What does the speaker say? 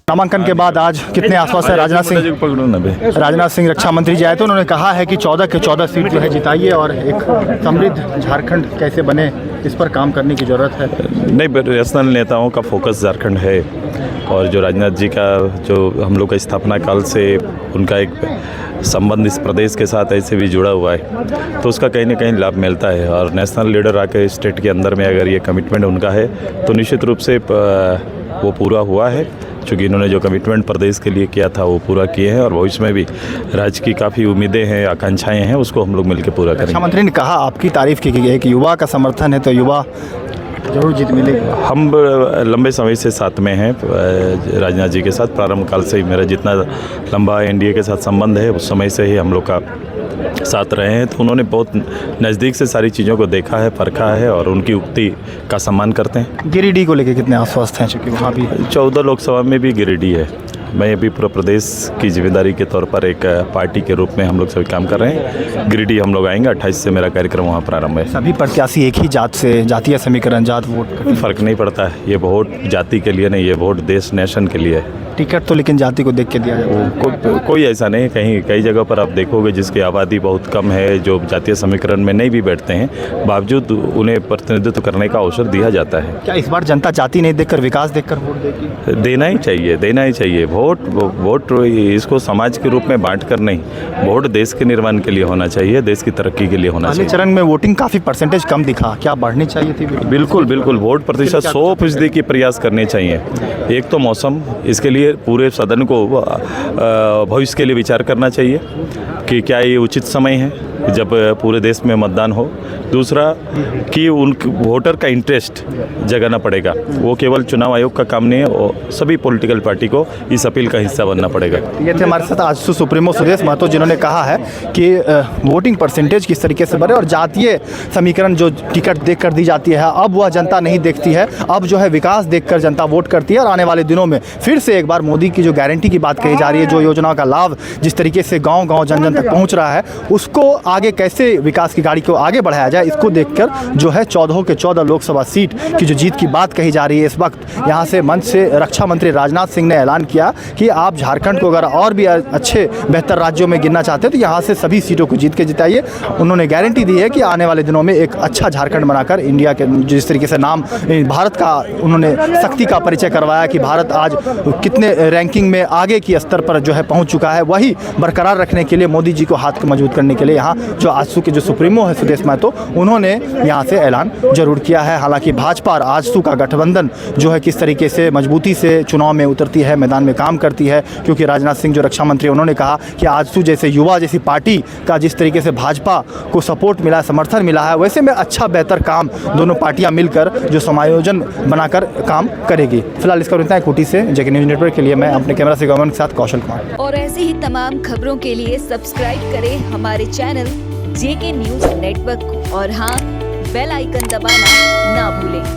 नामांकन के बाद आज कितने आश्वासन है राजनाथ सिंह रक्षा मंत्री जी आए तो उन्होंने कहा है कि 14 के 14 सीट जो है जिताइए और एक समृद्ध झारखंड कैसे बने इस पर काम करने की ज़रूरत है। नहीं, नेशनल नेताओं का फोकस झारखंड है और जो राजनाथ जी का जो हम लोग का स्थापना काल से उनका एक संबंध इस प्रदेश के साथ ऐसे भी जुड़ा हुआ है तो उसका कहीं ना कहीं लाभ मिलता है। और नेशनल लीडर आकर स्टेट के अंदर में अगर ये कमिटमेंट उनका है तो निश्चित रूप से वो पूरा हुआ है, क्योंकि इन्होंने जो कमिटमेंट प्रदेश के लिए किया था वो पूरा किए हैं और भविष्य में भी राज्य की काफ़ी उम्मीदें हैं, आकांक्षाएं हैं, उसको हम लोग मिलकर पूरा करेंगे। रक्षा मंत्री ने कहा, आपकी तारीफ की गई है कि युवा का समर्थन है तो युवा जरूर जीत मिलेगी। हम लंबे समय से साथ में हैं राजनाथ जी के साथ, प्रारंभ काल से ही मेरा जितना लंबा एनडीए के साथ संबंध है उस समय से ही हम लोग का साथ रहे हैं, तो उन्होंने बहुत नज़दीक से सारी चीज़ों को देखा है, परखा है और उनकी उक्ति का सम्मान करते हैं। गिरिडीह को लेकर कितने आश्वस्त हैं, चूँकि वहाँ भी 14 लोकसभा में भी गिरिडीह है। मैं अभी पूरा प्रदेश की जिम्मेदारी के तौर पर एक पार्टी के रूप में हम लोग सभी काम कर रहे हैं। गिरिडीह हम लोग आएंगे, 28 से मेरा कार्यक्रम वहाँ प्रारंभ है। सभी प्रत्याशी एक ही जात से, जातीय समीकरण, जात वोट फ़र्क नहीं पड़ता है, ये वोट जाति के लिए नहीं, ये वोट देश नेशन के लिए है। टिकट तो लेकिन जाति को देख के दिया जाए कोई ऐसा नहीं, कहीं कई जगह पर आप देखोगे जिसकी आबादी बहुत कम है, जो जातीय समीकरण में नहीं भी बैठते हैं, बावजूद उन्हें प्रतिनिधित्व करने का अवसर दिया जाता है। क्या इस बार जनता जाति नहीं देखकर विकास देखकर वोट देगी? देना ही चाहिए। वोट इसको समाज के रूप में बांट कर नहीं, वोट देश के निर्माण के लिए होना चाहिए, देश की तरक्की के लिए होना चाहिए। पहले चरण में वोटिंग काफ़ी परसेंटेज कम दिखा, क्या बढ़नी चाहिए थी? बिल्कुल वोट प्रतिशत 100% की प्रयास करने चाहिए। एक तो मौसम, इसके लिए पूरे सदन को भविष्य के लिए विचार करना चाहिए कि क्या ये उचित समय है जब पूरे देश में मतदान हो। दूसरा कि उन वोटर का इंटरेस्ट जगाना पड़ेगा, वो केवल चुनाव आयोग का काम नहीं है, और सभी पॉलिटिकल पार्टी को इस अपील का हिस्सा बनना पड़ेगा। ये थे हमारे साथ आजसू सुप्रीमो सुदेश महतो, जिन्होंने कहा है कि वोटिंग परसेंटेज किस तरीके से बढ़े और जातीय समीकरण जो टिकट देख कर दी जाती है अब वह जनता नहीं देखती है, अब जो है विकास देखकर जनता वोट करती है। और आने वाले दिनों में फिर से एक बार मोदी की जो गारंटी की बात कही जा रही है, जो योजनाओं का लाभ जिस तरीके से गाँव जन जन तक पहुँच रहा है, उसको आगे कैसे विकास की गाड़ी को आगे बढ़ाया जाए, इसको देखकर जो है 14 के 14 लोकसभा सीट की जो जीत की बात कही जा रही है। इस वक्त यहाँ से मंच से रक्षा मंत्री राजनाथ सिंह ने ऐलान किया कि आप झारखंड को अगर और भी अच्छे बेहतर राज्यों में गिनना चाहते हैं तो यहाँ से सभी सीटों को जीत के जिताइए। उन्होंने गारंटी दी है कि आने वाले दिनों में एक अच्छा झारखंड बनाकर इंडिया के जिस तरीके से नाम भारत का उन्होंने शक्ति का परिचय करवाया कि भारत आज कितने रैंकिंग में आगे की स्तर पर जो है पहुँच चुका है, वही बरकरार रखने के लिए मोदी जी को हाथ मजबूत करने के लिए यहाँ जो आजसू के जो सुप्रीमो है सुदेश महतो, उन्होंने यहाँ से ऐलान जरूर किया है। हालांकि भाजपा और आजसू का गठबंधन जो है किस तरीके से मजबूती से चुनाव में उतरती है, मैदान में काम करती है, क्योंकि राजनाथ सिंह जो रक्षा मंत्री उन्होंने कहा कि आजसू जैसे युवा जैसी पार्टी का जिस तरीके से भाजपा को सपोर्ट मिला, समर्थन मिला है, वैसे में अच्छा बेहतर काम दोनों पार्टियाँ मिलकर जो समायोजन बनाकर काम करेगी। फिलहाल इसका इतना है। कोटी से जेके न्यूज़ नेटवर्क के लिए मैं अपने कैमरा से गवर्नमेंट के साथ कौशल कुमार। और ऐसे ही तमाम खबरों के लिए सब्सक्राइब करें हमारे चैनल जेके न्यूज़ नेटवर्क को और हाँ, बेल आइकन दबाना ना भूलें।